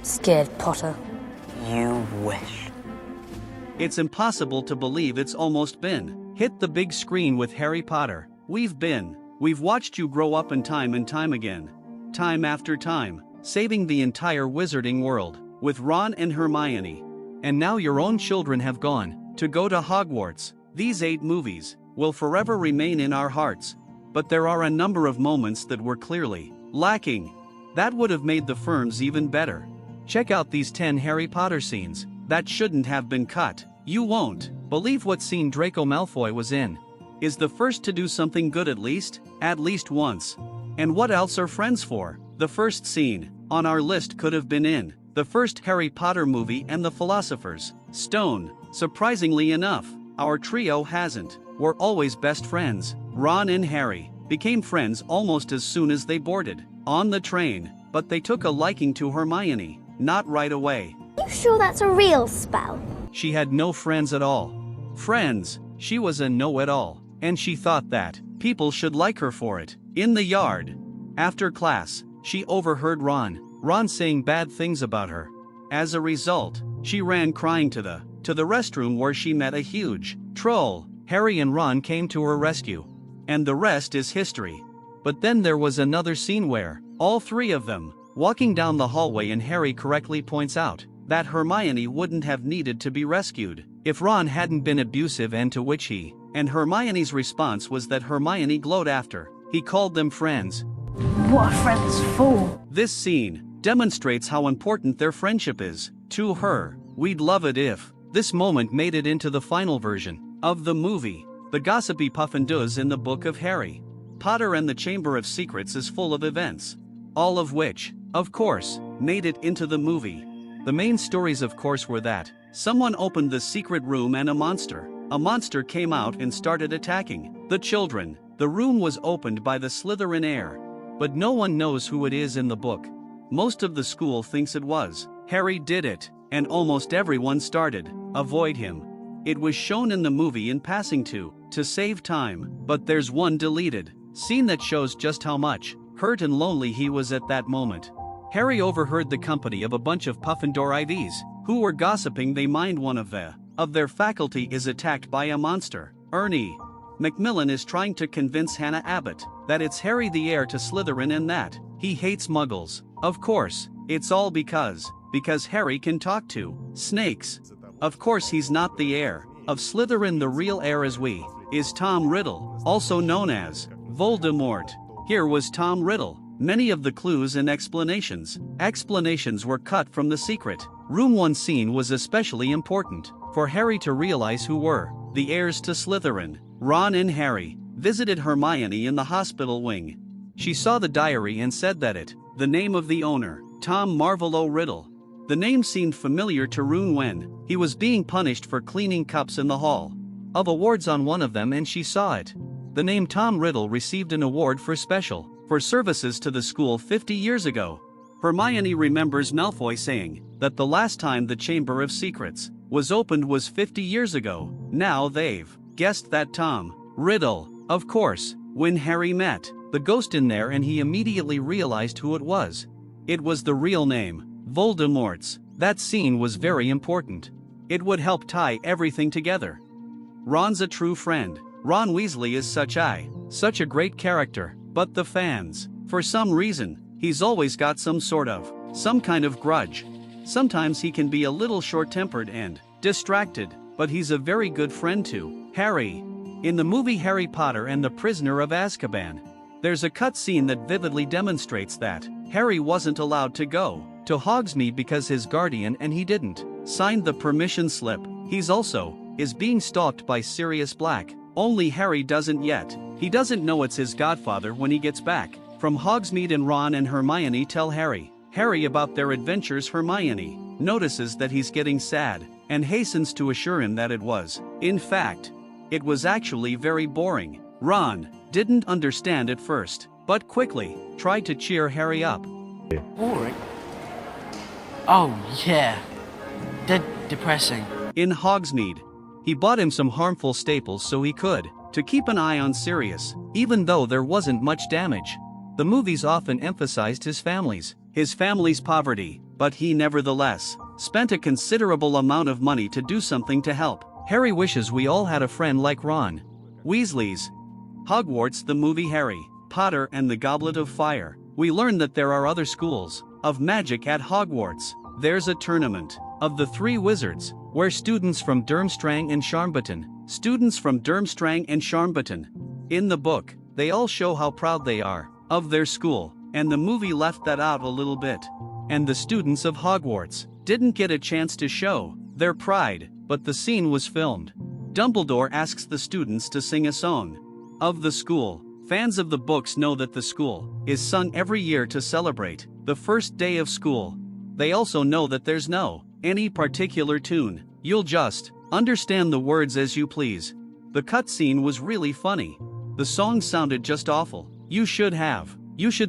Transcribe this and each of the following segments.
Scared, Potter. You wish. It's impossible to believe it's almost been. Hit the big screen with Harry Potter. We've watched you grow up and time again. Time after time, saving the entire wizarding world, with Ron and Hermione. And now your own children have gone to go to Hogwarts. These 8 movies will forever remain in our hearts. But there are a number of moments that were clearly lacking. That would have made the films even better. Check out these 10 Harry Potter scenes that shouldn't have been cut. You won't believe what scene Draco Malfoy was in. Is the first to do something good at least once. And what else are friends for? The first scene on our list could have been in the first Harry Potter movie and the Philosopher's Stone. Surprisingly enough, our trio hasn't. We're always best friends. Ron and Harry became friends almost as soon as they boarded on the train, but they took a liking to Hermione, not right away. You sure that's a real spell? She had no friends at all. Friends, she was a know-it-all, and she thought that people should like her for it. In the yard, after class, she overheard Ron saying bad things about her. As a result, she ran crying to the restroom where she met a huge troll. Harry and Ron came to her rescue. And the rest is history. But then there was another scene where all 3 of them walking down the hallway, and Harry correctly points out that Hermione wouldn't have needed to be rescued if Ron hadn't been abusive, and to which he and Hermione's response was that Hermione glowed after he called them friends. What are friends for? This scene demonstrates how important their friendship is to her. We'd love it if this moment made it into the final version of the movie. The gossipy Puffin-Does in the Book of Harry Potter and the Chamber of Secrets is full of events, all of which, of course, made it into the movie. The main stories, of course, were that someone opened the secret room and a monster came out and started attacking the children. The room was opened by the Slytherin heir, but no one knows who it is in the book. Most of the school thinks it was Harry did it, and almost everyone started avoid him. It was shown in the movie in passing to save time, but there's one deleted scene that shows just how much hurt and lonely he was at that moment. Harry overheard the company of a bunch of Puffendor IVs who were gossiping they mind one of their faculty is attacked by a monster. Ernie Macmillan is trying to convince Hannah Abbott that it's Harry the heir to Slytherin and that he hates muggles. Of course, it's all because Harry can talk to snakes. Of course he's not the heir of Slytherin. The real heir is Tom Riddle, also known as Voldemort. Here was Tom Riddle. Many of the clues and explanations were cut from the secret room. One scene was especially important for Harry to realize who were the heirs to Slytherin. Ron and Harry visited Hermione in the hospital wing. She saw the diary and said that the name of the owner, Tom Marvolo Riddle. The name seemed familiar to Roon when he was being punished for cleaning cups in the hall of awards on one of them, and she saw it. The name Tom Riddle received an award for services to the school 50 years ago. Hermione remembers Malfoy saying that the last time the Chamber of Secrets was opened was 50 years ago. Now they've guessed that Tom Riddle. Of course, when Harry met the ghost in there and he immediately realized who it was. It was the real name, Voldemort's. That scene was very important. It would help tie everything together. Ron's a true friend. Ron Weasley is such a great character, but the fans, for some reason, he's always got some kind of grudge. Sometimes he can be a little short-tempered and distracted, but he's a very good friend to Harry. In the movie Harry Potter and the Prisoner of Azkaban, there's a cut scene that vividly demonstrates that Harry wasn't allowed to go to Hogsmeade because his guardian and he didn't sign the permission slip. He's also is being stalked by Sirius Black. Only Harry doesn't yet. He doesn't know it's his godfather when he gets back from Hogsmeade, and Ron and Hermione tell Harry about their adventures. Hermione notices that he's getting sad and hastens to assure him that it was actually very boring. Ron didn't understand at first, but quickly tried to cheer Harry up. Boring? Oh yeah. Dead depressing. In Hogsmeade, he bought him some harmful staples so he could to keep an eye on Sirius, even though there wasn't much damage. The movies often emphasized his family's poverty, but he nevertheless spent a considerable amount of money to do something to help. Harry wishes we all had a friend like Ron Weasley's. Hogwarts, the movie Harry Potter and the Goblet of Fire. We learn that there are other schools of magic at Hogwarts. There's a tournament of the three wizards, where students from Durmstrang and Charmberton, in the book, they all show how proud they are of their school, and the movie left that out a little bit. And the students of Hogwarts didn't get a chance to show their pride, but the scene was filmed. Dumbledore asks the students to sing a song of the school. Fans of the books know that the school is sung every year to celebrate the first day of school. They also know that there's no any particular tune. You'll just understand the words as you please. The cutscene was really funny. The song sounded just awful. You should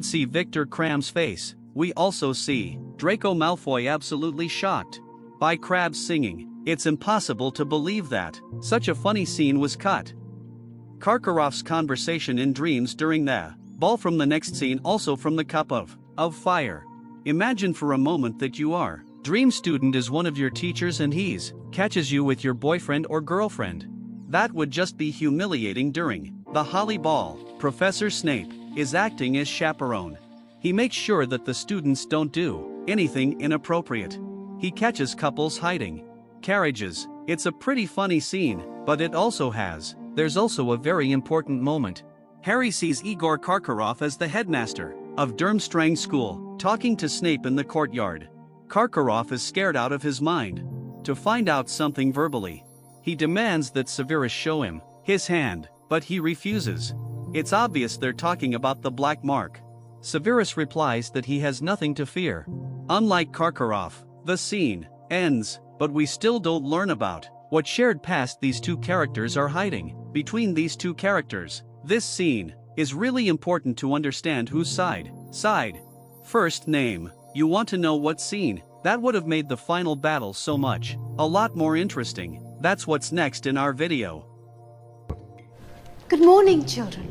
see Victor Cram's face. We also see Draco Malfoy absolutely shocked by Crabbe's singing. It's impossible to believe that such a funny scene was cut. Karkaroff's conversation in dreams during the ball from the next scene, also from the Cup of Fire. Imagine for a moment that you are dream student is one of your teachers and he's catches you with your boyfriend or girlfriend. That would just be humiliating. During the Holly Ball, Professor Snape is acting as chaperone. He makes sure that the students don't do anything inappropriate. He catches couples hiding carriages. It's a pretty funny scene, but there's also a very important moment. Harry sees Igor Karkaroff as the headmaster of Durmstrang School, talking to Snape in the courtyard. Karkaroff is scared out of his mind to find out something verbally. He demands that Severus show him his hand, but he refuses. It's obvious they're talking about the black mark. Severus replies that he has nothing to fear. Unlike Karkaroff, the scene ends, but we still don't learn about what shared past these two characters are hiding. Between these two characters, this scene is really important to understand whose side. First name. You want to know what scene? That would have made the final battle a lot more interesting. That's what's next in our video. Good morning, children.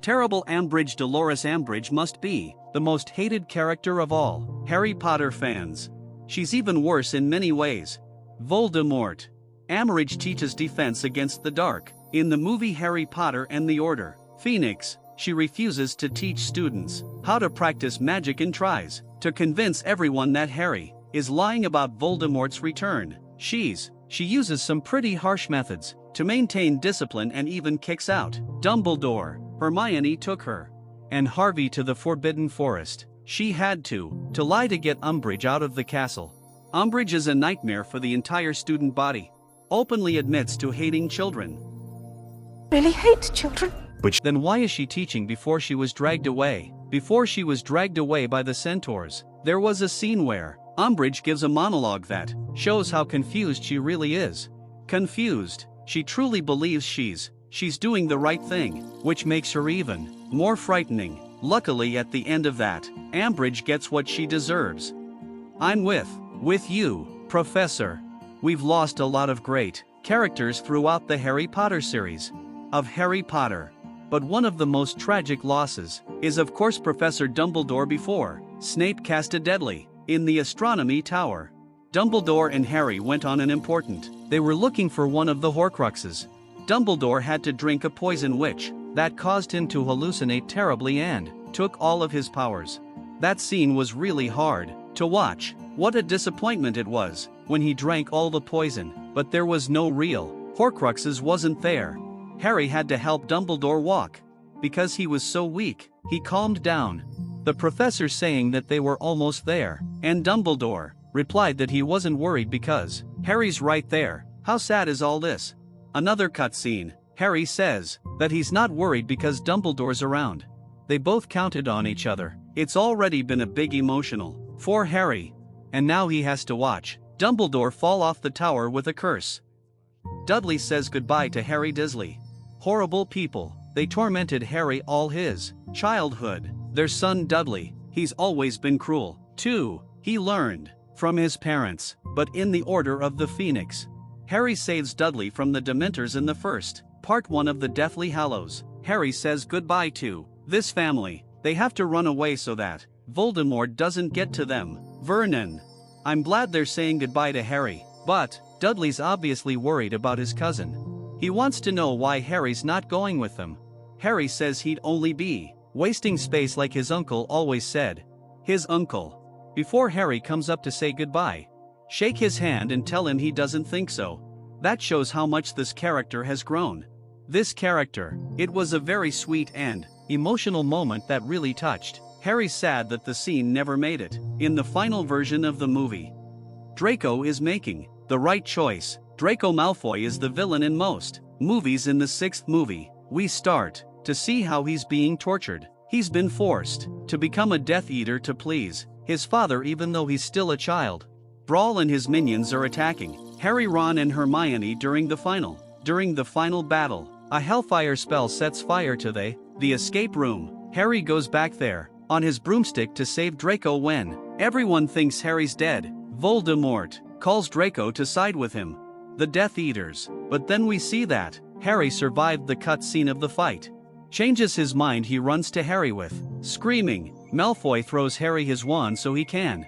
Terrible Ambridge. Dolores Umbridge must be the most hated character of all Harry Potter fans. She's even worse in many ways. Voldemort. Umbridge teaches defense against the dark. In the movie Harry Potter and the Order Phoenix, she refuses to teach students how to practice magic and tries to convince everyone that Harry is lying about Voldemort's return. She uses some pretty harsh methods to maintain discipline and even kicks out Dumbledore. Hermione took her and Harvey to the Forbidden Forest. She had to lie to get Umbridge out of the castle. Umbridge is a nightmare for the entire student body. Openly admits to hating children. Really hate children. Then why is she teaching before she was dragged away? Before she was dragged away by the centaurs, there was a scene where Umbridge gives a monologue that shows how confused she really is. Confused. She truly believes she's doing the right thing, which makes her even more frightening. Luckily at the end of that, Umbridge gets what she deserves. I'm with you, Professor. We've lost a lot of great characters throughout the Harry Potter series of Harry Potter. But one of the most tragic losses is of course Professor Dumbledore before Snape cast a deadly in the astronomy tower. Dumbledore and Harry went on an important. They were looking for one of the Horcruxes. Dumbledore had to drink a poison that caused him to hallucinate terribly and took all of his powers. That scene was really hard to watch. What a disappointment it was when he drank all the poison, but there was no real Horcruxes wasn't there. Harry had to help Dumbledore walk. Because he was so weak, he calmed down. The professor saying that they were almost there, and Dumbledore replied that he wasn't worried because Harry's right there. How sad is all this? Another cutscene. Harry says that he's not worried because Dumbledore's around. They both counted on each other. It's already been a big emotional for Harry. And now he has to watch Dumbledore fall off the tower with a curse. Dudley says goodbye to Harry Disley. Horrible people. They tormented Harry all his childhood. Their son Dudley, he's always been cruel, too. He learned from his parents, but in the Order of the Phoenix. Harry saves Dudley from the Dementors in the first part 1 of the Deathly Hallows. Harry says goodbye to this family. They have to run away so that Voldemort doesn't get to them. Vernon. I'm glad they're saying goodbye to Harry, but Dudley's obviously worried about his cousin. He wants to know why Harry's not going with them. Harry says he'd only be wasting space like his uncle always said. His uncle. Before Harry comes up to say goodbye, shake his hand and tell him he doesn't think so. That shows how much this character has grown. This character, it was a very sweet and emotional moment that really touched. Harry's sad that the scene never made it in the final version of the movie. Draco is making the right choice. Draco Malfoy is the villain in most movies. In the 6th movie, we start to see how he's being tortured. He's been forced to become a Death Eater to please his father even though he's still a child. Brawl and his minions are attacking Harry, Ron and Hermione during the final battle. A hellfire spell sets fire to the escape room. Harry goes back there on his broomstick to save Draco when everyone thinks Harry's dead. Voldemort calls Draco to side with him, the Death Eaters, but then we see that Harry survived the cutscene of the fight. Changes his mind, he runs to Harry with screaming. Malfoy throws Harry his wand so he can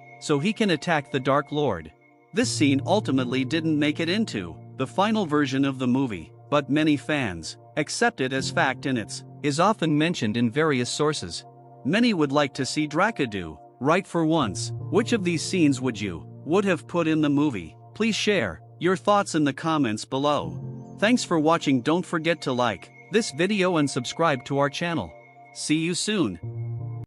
attack the Dark Lord. This scene ultimately didn't make it into the final version of the movie, but many fans accept it as fact and it is often mentioned in various sources. Many would like to see Draco do right for once. Which of these scenes would have put in the movie? Please share your thoughts in the comments below. Thanks for watching. Don't forget to like this video and subscribe to our channel. See you soon.